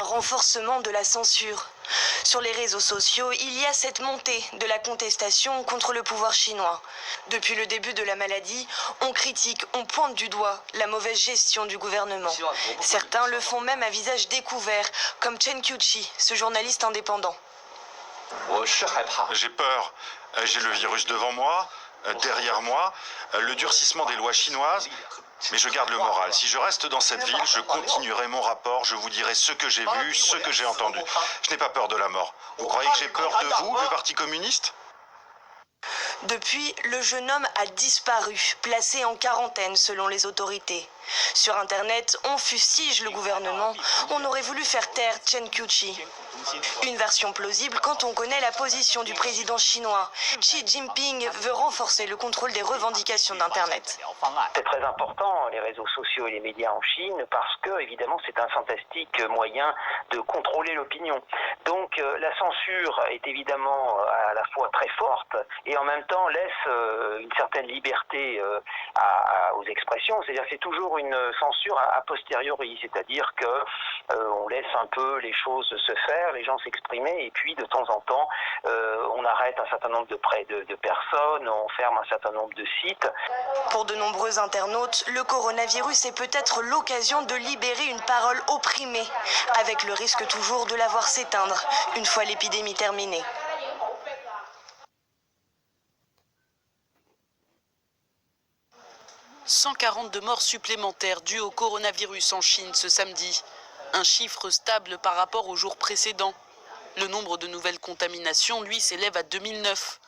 renforcement de la censure. Sur les réseaux sociaux, il y a cette montée de la contestation contre le pouvoir chinois. Depuis le début de la maladie, on critique, on pointe du doigt la mauvaise gestion du gouvernement. Certains le font même à visage découvert, comme Chen Qiuqi, ce journaliste indépendant. J'ai peur. J'ai le virus devant moi, derrière moi, le durcissement des lois chinoises. Mais je garde le moral. Si je reste dans cette ville, je continuerai mon rapport, je vous dirai ce que j'ai vu, ce que j'ai entendu. Je n'ai pas peur de la mort. Vous croyez que j'ai peur de vous, le Parti communiste ? Depuis, le jeune homme a disparu, placé en quarantaine selon les autorités. Sur Internet, on fustige le gouvernement. On aurait voulu faire taire Chen Qiuqi. Une version plausible quand on connaît la position du président chinois. Xi Jinping veut renforcer le contrôle des revendications d'Internet. C'est très important, les réseaux sociaux et les médias en Chine, parce que, évidemment, c'est un fantastique moyen de contrôler l'opinion. Donc, la censure est évidemment à la fois très forte et en même temps laisse une certaine liberté aux expressions. C'est-à-dire que c'est toujours une censure a posteriori, c'est-à-dire que on laisse un peu les choses se faire, les gens s'exprimer, et puis de temps en temps, on arrête un certain nombre de personnes, on ferme un certain nombre de sites. Pour de nombreux internautes, le coronavirus est peut-être l'occasion de libérer une parole opprimée, avec le risque toujours de la voir s'éteindre une fois l'épidémie terminée. « 142 morts supplémentaires dues au coronavirus en Chine ce samedi. Un chiffre stable par rapport au jour précédent. Le nombre de nouvelles contaminations, lui, s'élève à 2009.